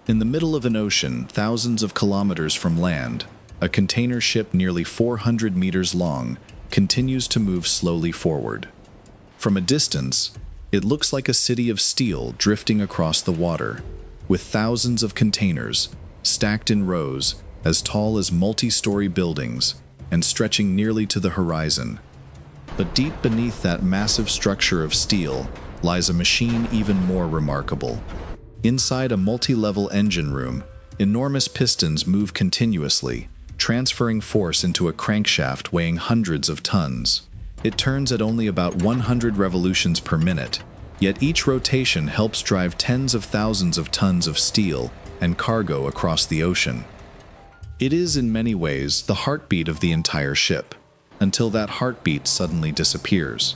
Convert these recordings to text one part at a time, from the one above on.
In the middle of an ocean, thousands of kilometers from land, a container ship nearly 400 meters long continues to move slowly forward. From a distance, it looks like a city of steel drifting across the water, with thousands of containers stacked in rows as tall as multi-story buildings and stretching nearly to the horizon. But deep beneath that massive structure of steel lies a machine even more remarkable. Inside a multi-level engine room, enormous pistons move continuously, transferring force into a crankshaft weighing hundreds of tons. It turns at only about 100 revolutions per minute, yet each rotation helps drive tens of thousands of tons of steel and cargo across the ocean. It is in many ways the heartbeat of the entire ship, until that heartbeat suddenly disappears.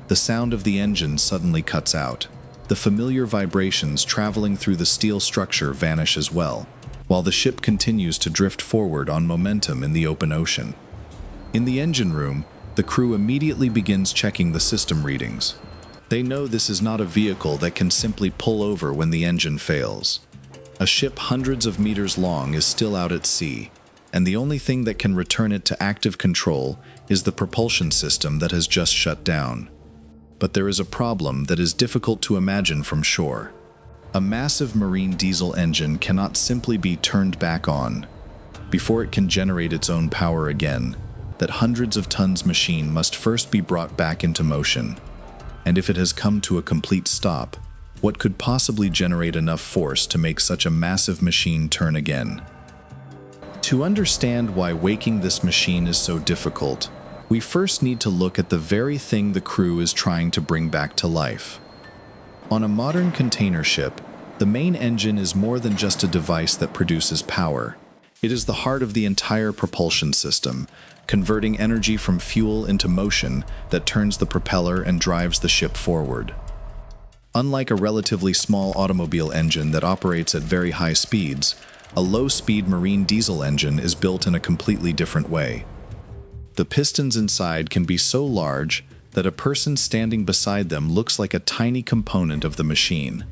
The sound of the engine suddenly cuts out. The familiar vibrations traveling through the steel structure vanish as well, while the ship continues to drift forward on momentum in the open ocean. In the engine room, the crew immediately begins checking the system readings. They know this is not a vehicle that can simply pull over when the engine fails. A ship hundreds of meters long is still out at sea, and the only thing that can return it to active control is the propulsion system that has just shut down. But there is a problem that is difficult to imagine from shore. A massive marine diesel engine cannot simply be turned back on. Before it can generate its own power again, that hundreds of tons machine must first be brought back into motion. And if it has come to a complete stop, what could possibly generate enough force to make such a massive machine turn again? To understand why waking this machine is so difficult, we first need to look at the very thing the crew is trying to bring back to life. On a modern container ship, the main engine is more than just a device that produces power. It is the heart of the entire propulsion system, converting energy from fuel into motion that turns the propeller and drives the ship forward. Unlike a relatively small automobile engine that operates at very high speeds, a low-speed marine diesel engine is built in a completely different way. The pistons inside can be so large that a person standing beside them looks like a tiny component of the machine.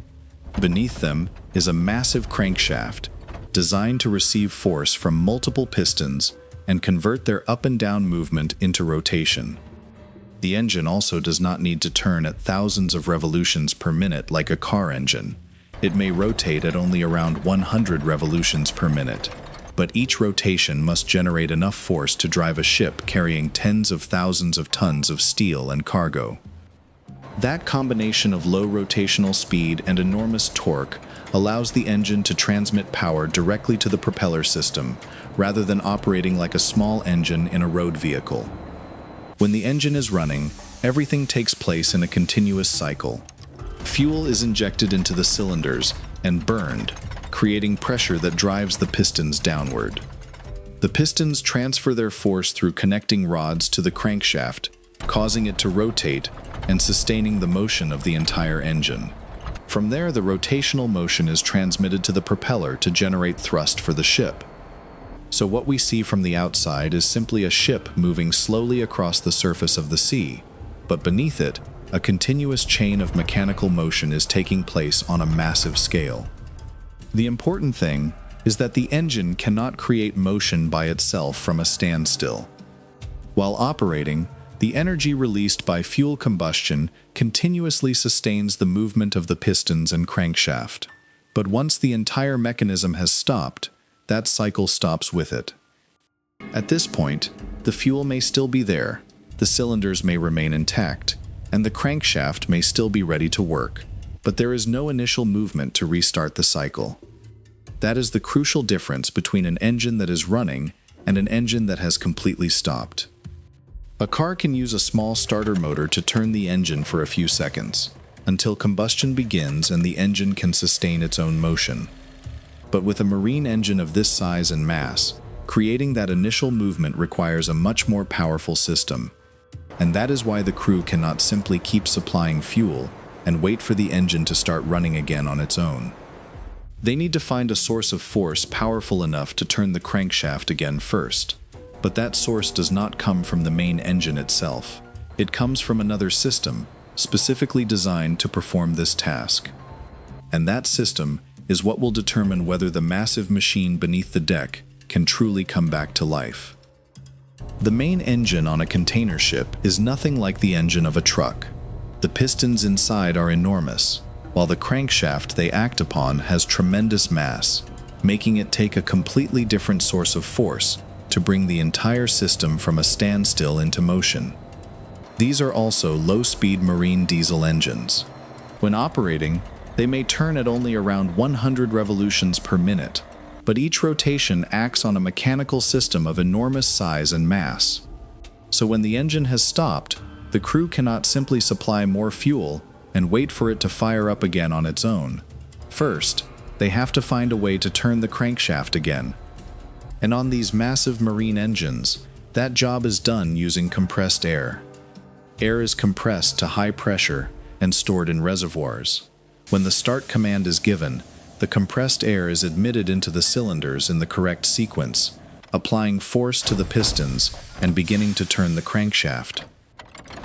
Beneath them is a massive crankshaft, designed to receive force from multiple pistons and convert their up and down movement into rotation. The engine also does not need to turn at thousands of revolutions per minute like a car engine. It may rotate at only around 100 revolutions per minute, but each rotation must generate enough force to drive a ship carrying tens of thousands of tons of steel and cargo. That combination of low rotational speed and enormous torque allows the engine to transmit power directly to the propeller system, rather than operating like a small engine in a road vehicle. When the engine is running, everything takes place in a continuous cycle. Fuel is injected into the cylinders and burned, creating pressure that drives the pistons downward. The pistons transfer their force through connecting rods to the crankshaft, causing it to rotate and sustaining the motion of the entire engine. From there, the rotational motion is transmitted to the propeller to generate thrust for the ship. So what we see from the outside is simply a ship moving slowly across the surface of the sea, but beneath it, a continuous chain of mechanical motion is taking place on a massive scale. The important thing is that the engine cannot create motion by itself from a standstill. While operating, the energy released by fuel combustion continuously sustains the movement of the pistons and crankshaft. But once the entire mechanism has stopped, that cycle stops with it. At this point, the fuel may still be there, the cylinders may remain intact, and the crankshaft may still be ready to work, but there is no initial movement to restart the cycle. That is the crucial difference between an engine that is running and an engine that has completely stopped. A car can use a small starter motor to turn the engine for a few seconds, until combustion begins and the engine can sustain its own motion. But with a marine engine of this size and mass, creating that initial movement requires a much more powerful system. And that is why the crew cannot simply keep supplying fuel and wait for the engine to start running again on its own. They need to find a source of force powerful enough to turn the crankshaft again first. But that source does not come from the main engine itself. It comes from another system, specifically designed to perform this task. And that system is what will determine whether the massive machine beneath the deck can truly come back to life. The main engine on a container ship is nothing like the engine of a truck. The pistons inside are enormous, while the crankshaft they act upon has tremendous mass, making it take a completely different source of force to bring the entire system from a standstill into motion. These are also low-speed marine diesel engines. When operating, they may turn at only around 100 revolutions per minute, but each rotation acts on a mechanical system of enormous size and mass. So when the engine has stopped, the crew cannot simply supply more fuel and wait for it to fire up again on its own. First, they have to find a way to turn the crankshaft again. And on these massive marine engines, that job is done using compressed air. Air is compressed to high pressure and stored in reservoirs. When the start command is given, the compressed air is admitted into the cylinders in the correct sequence, applying force to the pistons and beginning to turn the crankshaft.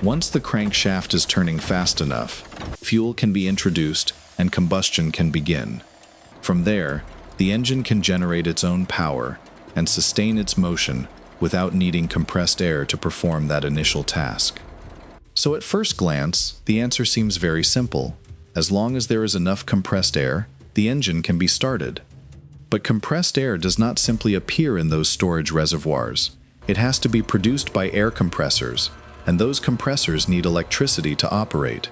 Once the crankshaft is turning fast enough, fuel can be introduced and combustion can begin. From there, the engine can generate its own power and sustain its motion without needing compressed air to perform that initial task. So at first glance, the answer seems very simple. As long as there is enough compressed air, the engine can be started. But compressed air does not simply appear in those storage reservoirs. It has to be produced by air compressors, and those compressors need electricity to operate.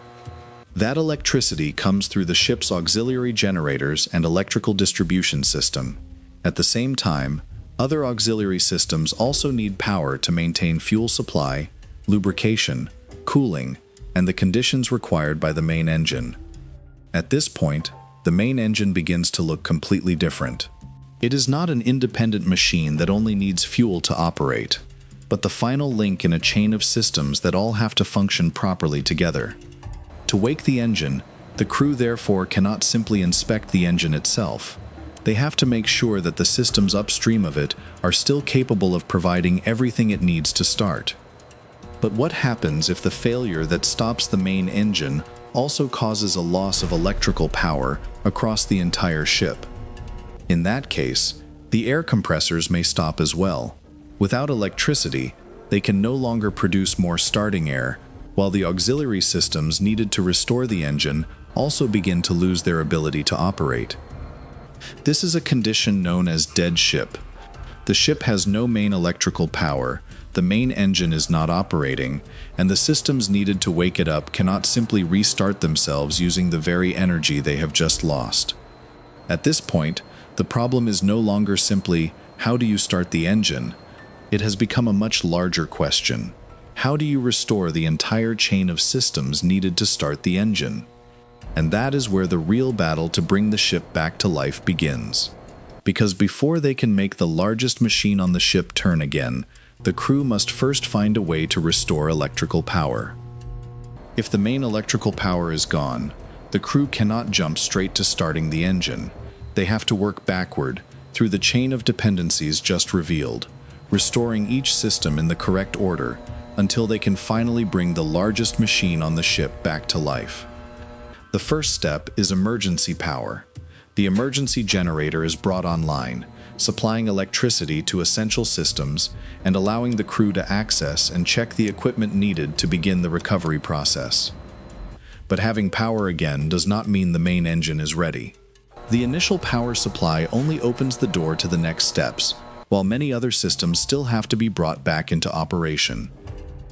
That electricity comes through the ship's auxiliary generators and electrical distribution system. At the same time, other auxiliary systems also need power to maintain fuel supply, lubrication, cooling, and the conditions required by the main engine. At this point, the main engine begins to look completely different. It is not an independent machine that only needs fuel to operate, but the final link in a chain of systems that all have to function properly together. To wake the engine, the crew therefore cannot simply inspect the engine itself. They have to make sure that the systems upstream of it are still capable of providing everything it needs to start. But what happens if the failure that stops the main engine also causes a loss of electrical power across the entire ship? In that case, the air compressors may stop as well. Without electricity, they can no longer produce more starting air, while the auxiliary systems needed to restore the engine also begin to lose their ability to operate. This is a condition known as dead ship. The ship has no main electrical power, the main engine is not operating, and the systems needed to wake it up cannot simply restart themselves using the very energy they have just lost. At this point, the problem is no longer simply, how do you start the engine? It has become a much larger question. How do you restore the entire chain of systems needed to start the engine? And that is where the real battle to bring the ship back to life begins. Because before they can make the largest machine on the ship turn again, the crew must first find a way to restore electrical power. If the main electrical power is gone, the crew cannot jump straight to starting the engine. They have to work backward, through the chain of dependencies just revealed, restoring each system in the correct order, until they can finally bring the largest machine on the ship back to life. The first step is emergency power. The emergency generator is brought online, supplying electricity to essential systems and allowing the crew to access and check the equipment needed to begin the recovery process. But having power again does not mean the main engine is ready. The initial power supply only opens the door to the next steps, while many other systems still have to be brought back into operation.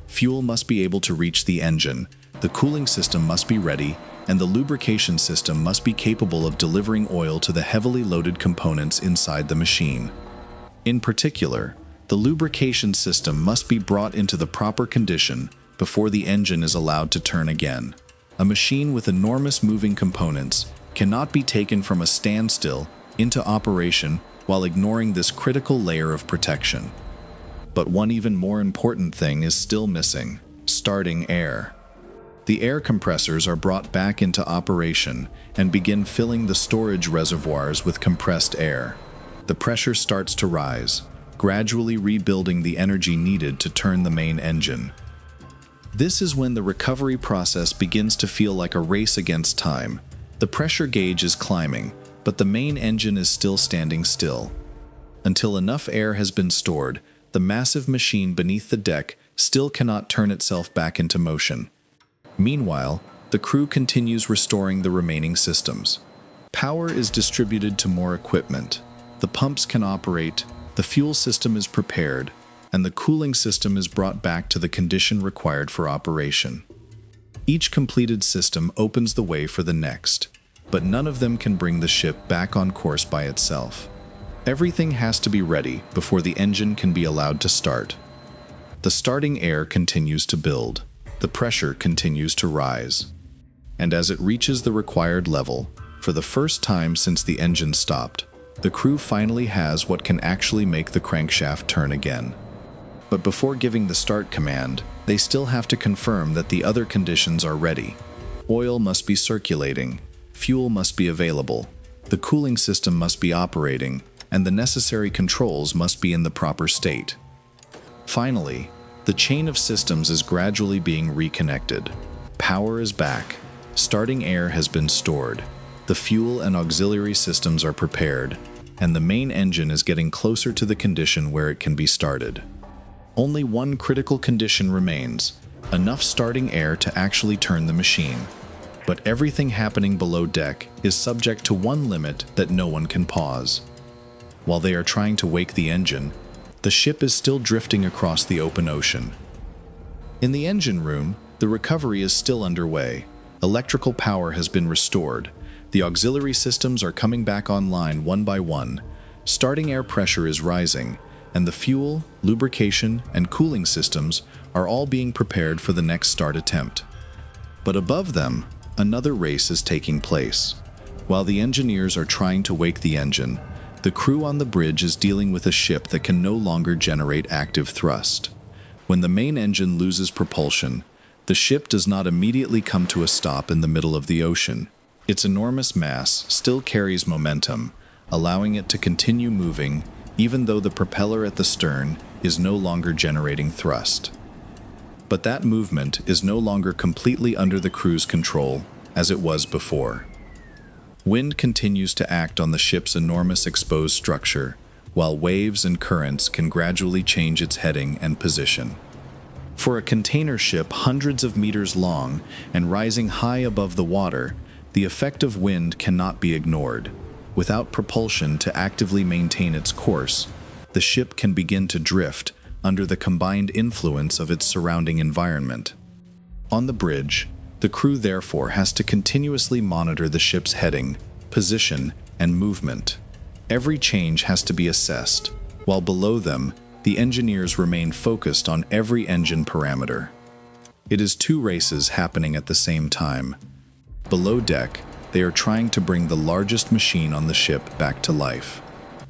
Fuel must be able to reach the engine, the cooling system must be ready, and the lubrication system must be capable of delivering oil to the heavily loaded components inside the machine. In particular, the lubrication system must be brought into the proper condition before the engine is allowed to turn again. A machine with enormous moving components cannot be taken from a standstill into operation while ignoring this critical layer of protection. But one even more important thing is still missing: starting air. The air compressors are brought back into operation and begin filling the storage reservoirs with compressed air. The pressure starts to rise, gradually rebuilding the energy needed to turn the main engine. This is when the recovery process begins to feel like a race against time. The pressure gauge is climbing, but the main engine is still standing still. Until enough air has been stored, the massive machine beneath the deck still cannot turn itself back into motion. Meanwhile, the crew continues restoring the remaining systems. Power is distributed to more equipment. The pumps can operate, the fuel system is prepared, and the cooling system is brought back to the condition required for operation. Each completed system opens the way for the next, but none of them can bring the ship back on course by itself. Everything has to be ready before the engine can be allowed to start. The starting air continues to build. The pressure continues to rise. And as it reaches the required level, for the first time since the engine stopped, the crew finally has what can actually make the crankshaft turn again. But before giving the start command, they still have to confirm that the other conditions are ready. Oil must be circulating, fuel must be available, the cooling system must be operating, and the necessary controls must be in the proper state. Finally, the chain of systems is gradually being reconnected. Power is back, starting air has been stored, the fuel and auxiliary systems are prepared, and the main engine is getting closer to the condition where it can be started. Only one critical condition remains: enough starting air to actually turn the machine. But everything happening below deck is subject to one limit that no one can pause. While they are trying to wake the engine, the ship is still drifting across the open ocean. In the engine room, the recovery is still underway. Electrical power has been restored. The auxiliary systems are coming back online one by one. Starting air pressure is rising, and the fuel, lubrication, and cooling systems are all being prepared for the next start attempt. But above them, another race is taking place. While the engineers are trying to wake the engine, the crew on the bridge is dealing with a ship that can no longer generate active thrust. When the main engine loses propulsion, the ship does not immediately come to a stop in the middle of the ocean. Its enormous mass still carries momentum, allowing it to continue moving even though the propeller at the stern is no longer generating thrust. But that movement is no longer completely under the crew's control as it was before. Wind continues to act on the ship's enormous exposed structure, while waves and currents can gradually change its heading and position. For a container ship hundreds of meters long and rising high above the water, the effect of wind cannot be ignored. Without propulsion to actively maintain its course, the ship can begin to drift under the combined influence of its surrounding environment. On the bridge, the crew therefore has to continuously monitor the ship's heading, position, and movement. Every change has to be assessed, while below them, the engineers remain focused on every engine parameter. It is two races happening at the same time. Below deck, they are trying to bring the largest machine on the ship back to life.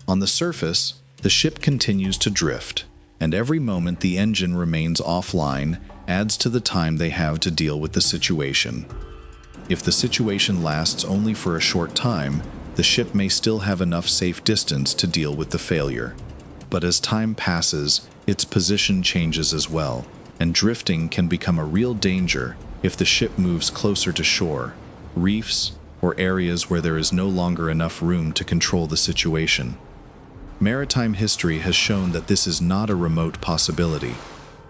On the surface, the ship continues to drift, and every moment the engine remains offline adds to the time they have to deal with the situation. If the situation lasts only for a short time, the ship may still have enough safe distance to deal with the failure. But as time passes, its position changes as well, and drifting can become a real danger if the ship moves closer to shore, reefs, or areas where there is no longer enough room to control the situation. Maritime history has shown that this is not a remote possibility.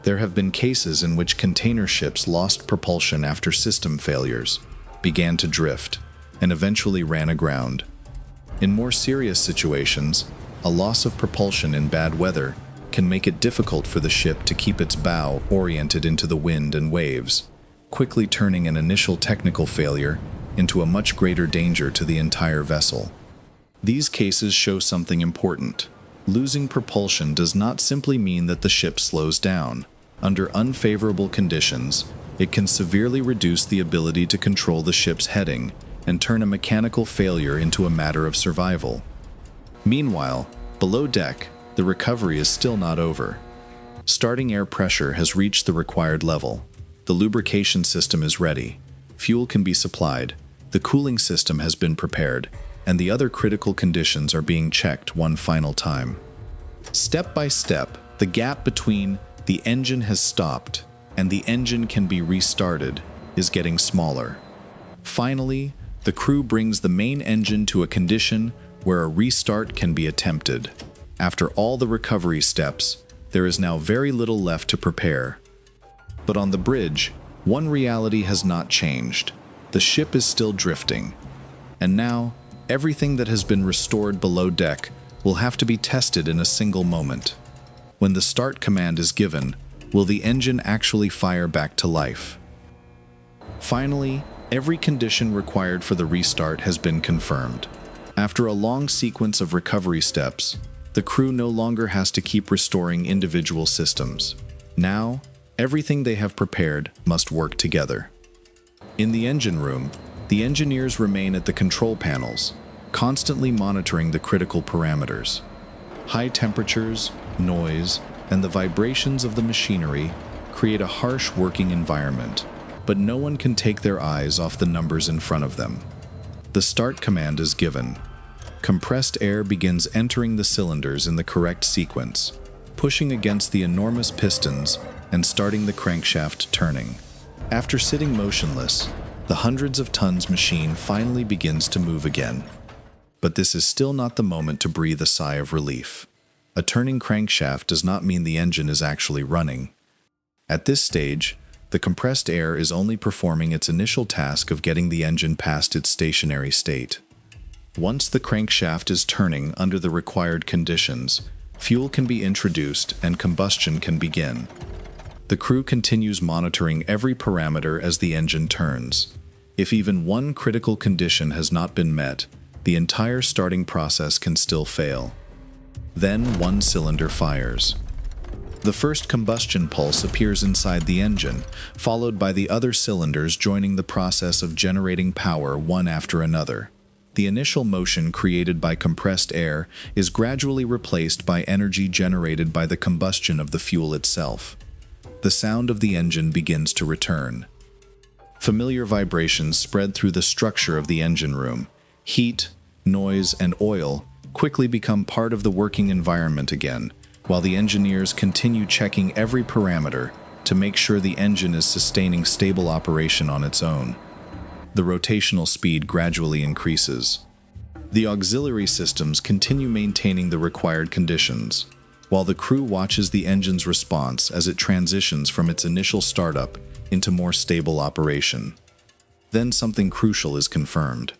There have been cases in which container ships lost propulsion after system failures, began to drift, and eventually ran aground. In more serious situations, a loss of propulsion in bad weather can make it difficult for the ship to keep its bow oriented into the wind and waves, quickly turning an initial technical failure into a much greater danger to the entire vessel. These cases show something important. Losing propulsion does not simply mean that the ship slows down. Under unfavorable conditions, it can severely reduce the ability to control the ship's heading and turn a mechanical failure into a matter of survival. Meanwhile, below deck, the recovery is still not over. Starting air pressure has reached the required level. The lubrication system is ready. Fuel can be supplied. The cooling system has been prepared, and the other critical conditions are being checked one final time. Step by step, the gap between the engine has stopped and the engine can be restarted is getting smaller. Finally, The crew brings the main engine to a condition where a restart can be attempted. After all the recovery steps, there is now very little left to prepare. But on the bridge, one reality has not changed. The ship is still drifting. And now, everything that has been restored below deck will have to be tested in a single moment. When the start command is given, will the engine actually fire back to life? Finally, every condition required for the restart has been confirmed. After a long sequence of recovery steps, the crew no longer has to keep restoring individual systems. Now, everything they have prepared must work together. In the engine room, the engineers remain at the control panels, constantly monitoring the critical parameters. High temperatures, noise, and the vibrations of the machinery create a harsh working environment, but no one can take their eyes off the numbers in front of them. The start command is given. Compressed air begins entering the cylinders in the correct sequence, pushing against the enormous pistons and starting the crankshaft turning. After sitting motionless, the hundreds of tons machine finally begins to move again. But this is still not the moment to breathe a sigh of relief. A turning crankshaft does not mean the engine is actually running. At this stage, the compressed air is only performing its initial task of getting the engine past its stationary state. Once the crankshaft is turning under the required conditions, fuel can be introduced and combustion can begin. The crew continues monitoring every parameter as the engine turns. If even one critical condition has not been met, the entire starting process can still fail. Then one cylinder fires. The first combustion pulse appears inside the engine, followed by the other cylinders joining the process of generating power one after another. The initial motion created by compressed air is gradually replaced by energy generated by the combustion of the fuel itself. The sound of the engine begins to return. Familiar vibrations spread through the structure of the engine room. Heat, noise, and oil quickly become part of the working environment again, while the engineers continue checking every parameter to make sure the engine is sustaining stable operation on its own. The rotational speed gradually increases. The auxiliary systems continue maintaining the required conditions, while the crew watches the engine's response as it transitions from its initial startup into more stable operation. Then something crucial is confirmed.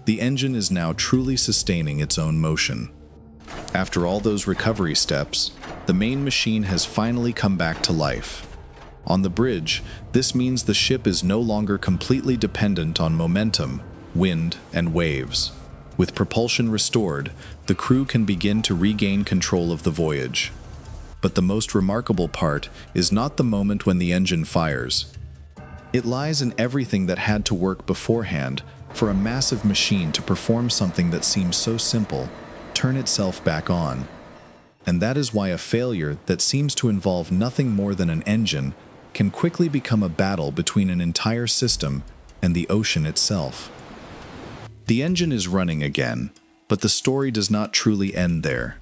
The engine is now truly sustaining its own motion. After all those recovery steps, the main machine has finally come back to life. On the bridge, this means the ship is no longer completely dependent on momentum, wind, and waves. With propulsion restored, the crew can begin to regain control of the voyage. But the most remarkable part is not the moment when the engine fires. It lies in everything that had to work beforehand for a massive machine to perform something that seems so simple, turn itself back on. And that is why a failure that seems to involve nothing more than an engine can quickly become a battle between an entire system and the ocean itself. The engine is running again, but the story does not truly end there.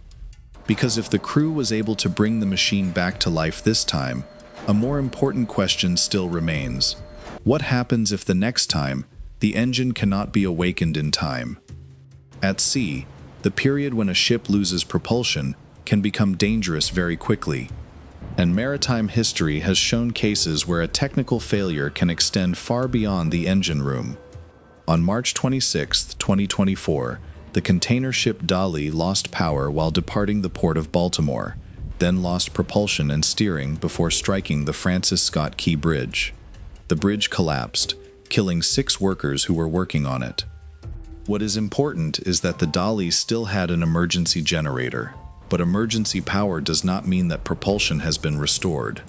Because if the crew was able to bring the machine back to life this time, a more important question still remains. What happens if the next time the engine cannot be awakened in time? At sea, the period when a ship loses propulsion can become dangerous very quickly, and maritime history has shown cases where a technical failure can extend far beyond the engine room. On March 26, 2024, the container ship Dali lost power while departing the port of Baltimore, then lost propulsion and steering before striking the Francis Scott Key Bridge. The bridge collapsed, killing 6 workers who were working on it. What is important is that the Dali still had an emergency generator, but emergency power does not mean that propulsion has been restored.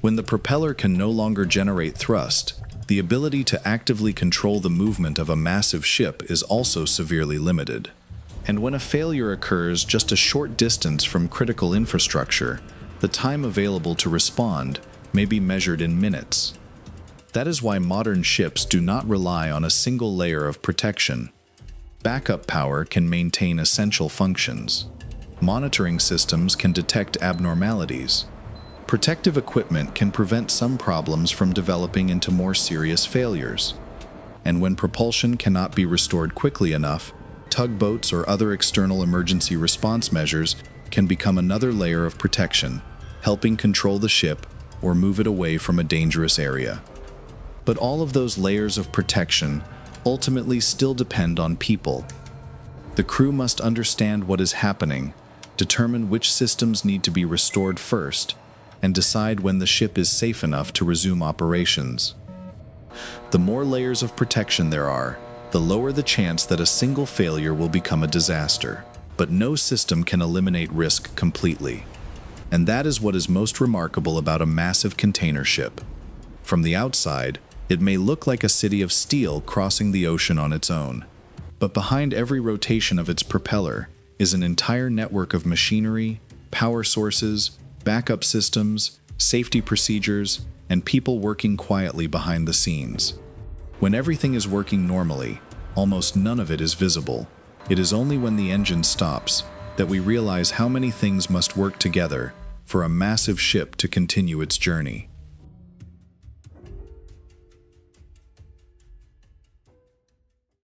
When the propeller can no longer generate thrust, the ability to actively control the movement of a massive ship is also severely limited. And when a failure occurs just a short distance from critical infrastructure, the time available to respond may be measured in minutes. That is why modern ships do not rely on a single layer of protection. Backup power can maintain essential functions. Monitoring systems can detect abnormalities. Protective equipment can prevent some problems from developing into more serious failures. and when propulsion cannot be restored quickly enough, tugboats or other external emergency response measures can become another layer of protection, helping control the ship or move it away from a dangerous area. But all of those layers of protection ultimately still depend on people. The crew must understand what is happening, determine which systems need to be restored first, and decide when the ship is safe enough to resume operations. The more layers of protection there are, the lower the chance that a single failure will become a disaster. But no system can eliminate risk completely. And that is what is most remarkable about a massive container ship. From the outside, it may look like a city of steel crossing the ocean on its own. But behind every rotation of its propeller is an entire network of machinery, power sources, backup systems, safety procedures, and people working quietly behind the scenes. When everything is working normally, almost none of it is visible. It is only when the engine stops that we realize how many things must work together for a massive ship to continue its journey.